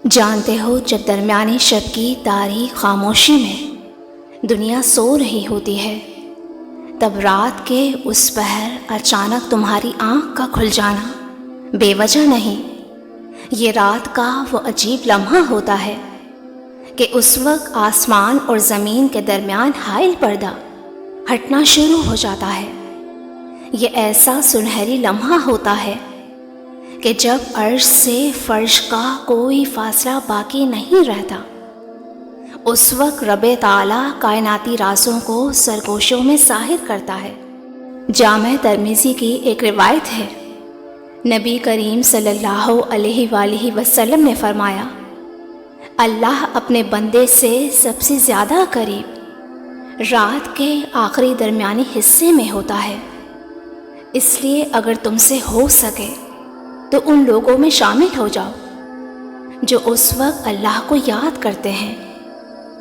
جانتے ہو جب درمیانی شب کی تاریک خاموشی میں دنیا سو رہی ہوتی ہے، تب رات کے اس پہر اچانک تمہاری آنکھ کا کھل جانا بے وجہ نہیں، یہ رات کا وہ عجیب لمحہ ہوتا ہے کہ اس وقت آسمان اور زمین کے درمیان حائل پردہ ہٹنا شروع ہو جاتا ہے۔ یہ ایسا سنہری لمحہ ہوتا ہے کہ جب عرش سے فرش کا کوئی فاصلہ باقی نہیں رہتا، اس وقت رب تعالیٰ کائناتی رازوں کو سرگوشوں میں ظاہر کرتا ہے۔ جامع ترمذی کی ایک روایت ہے، نبی کریم صلی اللہ علیہ وآلہ وسلم نے فرمایا، اللہ اپنے بندے سے سب سے زیادہ قریب رات کے آخری درمیانی حصے میں ہوتا ہے، اس لیے اگر تم سے ہو سکے تو ان لوگوں میں شامل ہو جاؤ جو اس وقت اللہ کو یاد کرتے ہیں،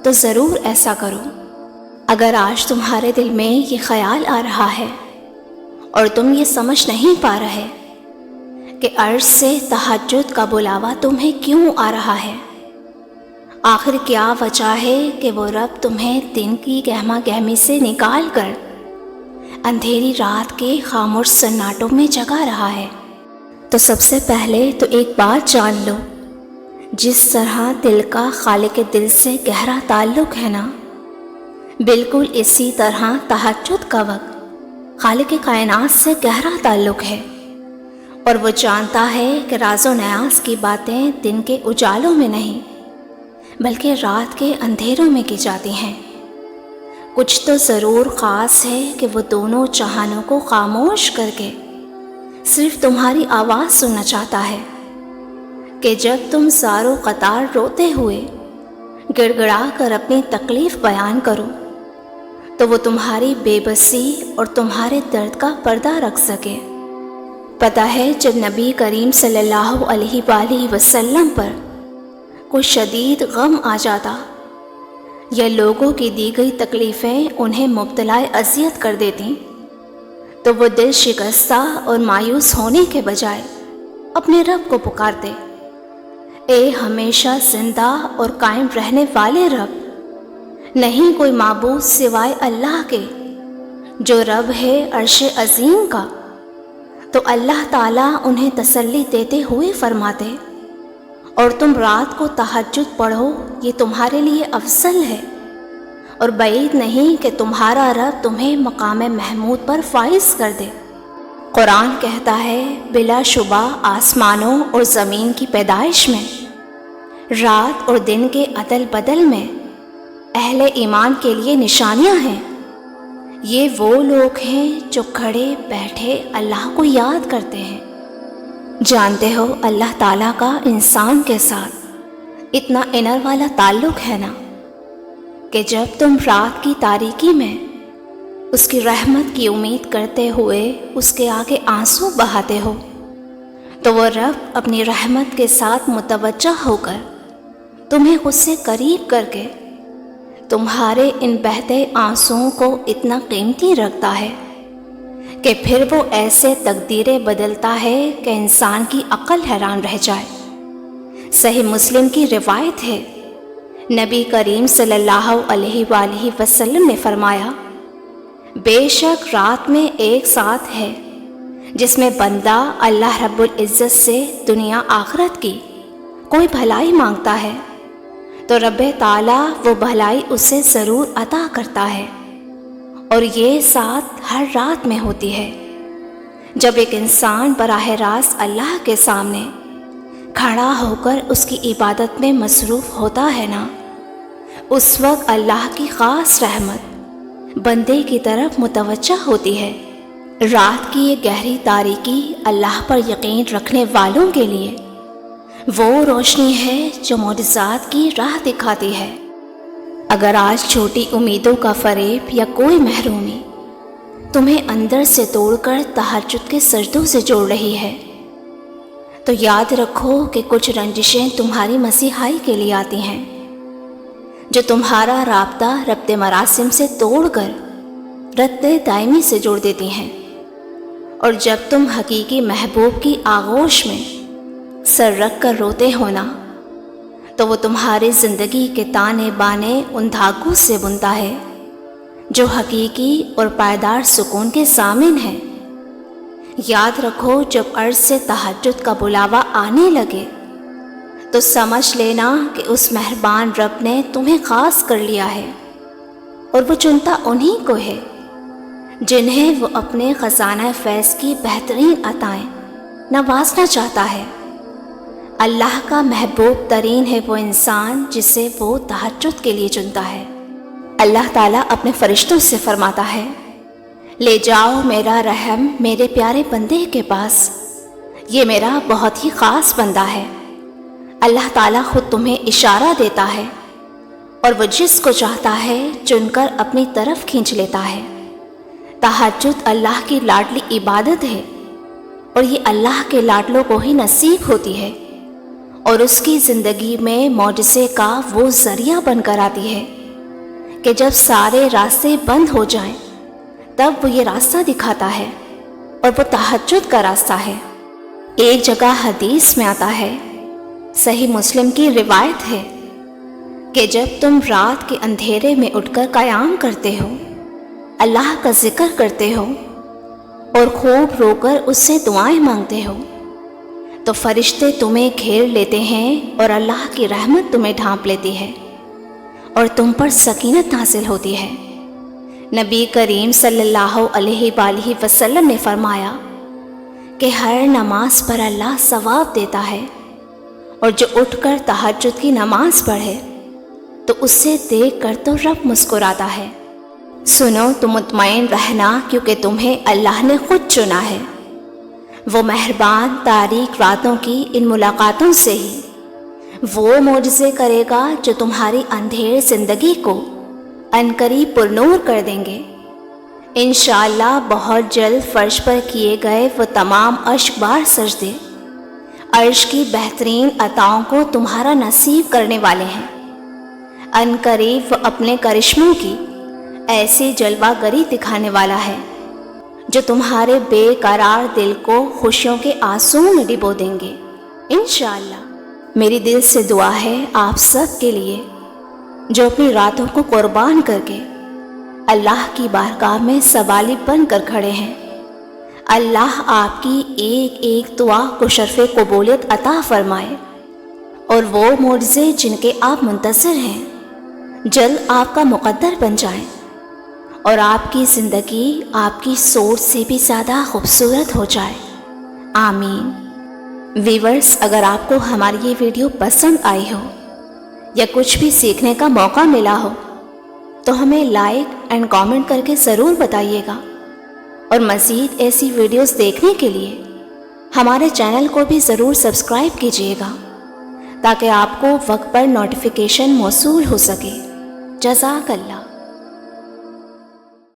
تو ضرور ایسا کرو۔ اگر آج تمہارے دل میں یہ خیال آ رہا ہے اور تم یہ سمجھ نہیں پا رہے کہ عرش سے تہجد کا بلاوا تمہیں کیوں آ رہا ہے، آخر کیا وجہ ہے کہ وہ رب تمہیں دن کی گہما گہمی سے نکال کر اندھیری رات کے خاموش سناٹوں میں جگا رہا ہے، تو سب سے پہلے تو ایک بات جان لو، جس طرح دل کا خالق دل سے گہرا تعلق ہے نا، بالکل اسی طرح تہجد کا وقت خالق کائنات سے گہرا تعلق ہے، اور وہ جانتا ہے کہ راز و نیاز کی باتیں دن کے اجالوں میں نہیں بلکہ رات کے اندھیروں میں کی جاتی ہیں۔ کچھ تو ضرور خاص ہے کہ وہ دونوں جہانوں کو خاموش کر کے صرف تمہاری آواز سننا چاہتا ہے کہ جب تم زارو قطار روتے ہوئے گڑ گڑا کر اپنی تکلیف بیان کرو تو وہ تمہاری بے بسی اور تمہارے درد کا پردہ رکھ سکے۔ پتہ ہے جب نبی کریم صلی اللہ علیہ وآلہ وسلم پر کوئی شدید غم آ جاتا یا لوگوں کی دی گئی تکلیفیں انہیں مبتلا اذیت کر دیتیں، تو وہ دل شکستہ اور مایوس ہونے کے بجائے اپنے رب کو پکارتے، اے ہمیشہ زندہ اور قائم رہنے والے رب، نہیں کوئی معبود سوائے اللہ کے جو رب ہے عرش عظیم کا۔ تو اللہ تعالیٰ انہیں تسلی دیتے ہوئے فرماتے، اور تم رات کو تہجد پڑھو، یہ تمہارے لیے افضل ہے، اور بعید نہیں کہ تمہارا رب تمہیں مقام محمود پر فائز کر دے۔ قرآن کہتا ہے، بلا شبہ آسمانوں اور زمین کی پیدائش میں، رات اور دن کے عدل بدل میں اہل ایمان کے لیے نشانیاں ہیں۔ یہ وہ لوگ ہیں جو کھڑے بیٹھے اللہ کو یاد کرتے ہیں۔ جانتے ہو اللہ تعالیٰ کا انسان کے ساتھ اتنا انر والا تعلق ہے نا کہ جب تم رات کی تاریکی میں اس کی رحمت کی امید کرتے ہوئے اس کے آگے آنسو بہاتے ہو، تو وہ رب اپنی رحمت کے ساتھ متوجہ ہو کر تمہیں خود سے قریب کر کے تمہارے ان بہتے آنسوؤں کو اتنا قیمتی رکھتا ہے کہ پھر وہ ایسے تقدیریں بدلتا ہے کہ انسان کی عقل حیران رہ جائے۔ صحیح مسلم کی روایت ہے، نبی کریم صلی اللہ علیہ وآلہ وسلم نے فرمایا، بے شک رات میں ایک ساتھ ہے جس میں بندہ اللہ رب العزت سے دنیا آخرت کی کوئی بھلائی مانگتا ہے تو رب تعالیٰ وہ بھلائی اسے ضرور عطا کرتا ہے، اور یہ ساتھ ہر رات میں ہوتی ہے جب ایک انسان براہ راست اللہ کے سامنے کھڑا ہو کر اس کی عبادت میں مصروف ہوتا ہے نا، اس وقت اللہ کی خاص رحمت بندے کی طرف متوجہ ہوتی ہے۔ رات کی یہ گہری تاریکی اللہ پر یقین رکھنے والوں کے لیے وہ روشنی ہے جو معجزات کی راہ دکھاتی ہے۔ اگر آج چھوٹی امیدوں کا فریب یا کوئی محرومی تمہیں اندر سے توڑ کر تہجد کے سجدوں سے جوڑ رہی ہے، تو یاد رکھو کہ کچھ رنجشیں تمہاری مسیحائی کے لیے آتی ہیں جو تمہارا رابطہ ربط مراسم سے توڑ کر ربط دائمی سے جوڑ دیتی ہیں، اور جب تم حقیقی محبوب کی آغوش میں سر رکھ کر روتے ہونا تو وہ تمہاری زندگی کے تانے بانے ان دھاگوں سے بنتا ہے جو حقیقی اور پائیدار سکون کے ضامن ہے۔ یاد رکھو، جب عرش سے تہجد کا بلاوا آنے لگے تو سمجھ لینا کہ اس مہربان رب نے تمہیں خاص کر لیا ہے، اور وہ چنتا انہی کو ہے جنہیں وہ اپنے خزانہ فیض کی بہترین عطائیں نوازنا چاہتا ہے۔ اللہ کا محبوب ترین ہے وہ انسان جسے وہ تہجد کے لیے چنتا ہے۔ اللہ تعالیٰ اپنے فرشتوں سے فرماتا ہے، لے جاؤ میرا رحم میرے پیارے بندے کے پاس، یہ میرا بہت ہی خاص بندہ ہے۔ اللہ تعالیٰ خود تمہیں اشارہ دیتا ہے، اور وہ جس کو چاہتا ہے چن کر اپنی طرف کھینچ لیتا ہے۔ تہجد اللہ کی لاڈلی عبادت ہے، اور یہ اللہ کے لاڈلوں کو ہی نصیب ہوتی ہے، اور اس کی زندگی میں معجزے کا وہ ذریعہ بن کر آتی ہے کہ جب سارے راستے بند ہو جائیں تب وہ یہ راستہ دکھاتا ہے، اور وہ تہجد کا راستہ ہے۔ ایک جگہ حدیث میں آتا ہے، صحیح مسلم کی روایت ہے کہ جب تم رات کے اندھیرے میں اٹھ کر قیام کرتے ہو، اللہ کا ذکر کرتے ہو اور خوب رو کر اس سے دعائیں مانگتے ہو، تو فرشتے تمہیں گھیر لیتے ہیں اور اللہ کی رحمت تمہیں ڈھانپ لیتی ہے اور تم پر سکینت نازل ہوتی ہے۔ نبی کریم صلی اللہ علیہ وآلہ وسلم نے فرمایا کہ ہر نماز پر اللہ ثواب دیتا ہے، اور جو اٹھ کر تہجد کی نماز پڑھے تو اس سے دیکھ کر تو رب مسکراتا ہے۔ سنو تو مطمئن رہنا، کیونکہ تمہیں اللہ نے خود چنا ہے۔ وہ مہربان تاریک راتوں کی ان ملاقاتوں سے ہی وہ معجزے کرے گا جو تمہاری اندھیر زندگی کو عنقریب پرنور کر دیں گے۔ انشاءاللہ بہت جلد فرش پر کیے گئے وہ تمام اشک بار سجدے عرش کی بہترین عطاؤں کو تمہارا نصیب کرنے والے ہیں۔ عنقریب وہ اپنے کرشموں کی ایسی جلوہ گری دکھانے والا ہے جو تمہارے بے قرار دل کو خوشیوں کے آنسو میں ڈبو دیں گے انشاءاللہ۔ میری دل سے دعا ہے آپ سب کے لیے جو اپنی راتوں کو قربان کر کے اللہ کی بارگاہ میں سوالب بن کر کھڑے ہیں۔ اللہ آپ کی ایک ایک دعا کو شرف قبولیت عطا فرمائے، اور وہ معجزے جن کے آپ منتظر ہیں جلد آپ کا مقدر بن جائیں، اور آپ کی زندگی آپ کی سوچ سے بھی زیادہ خوبصورت ہو جائے۔ آمین۔ ویورز، اگر آپ کو ہماری یہ ویڈیو پسند آئی ہو یا کچھ بھی سیکھنے کا موقع ملا ہو تو ہمیں لائک اینڈ کامنٹ کر کے ضرور بتائیے گا، اور مزید ایسی ویڈیوز دیکھنے کے لیے ہمارے چینل کو بھی ضرور سبسکرائب کیجیے گا تاکہ آپ کو وقت پر نوٹیفیکیشن موصول ہو سکے۔ جزاک اللہ۔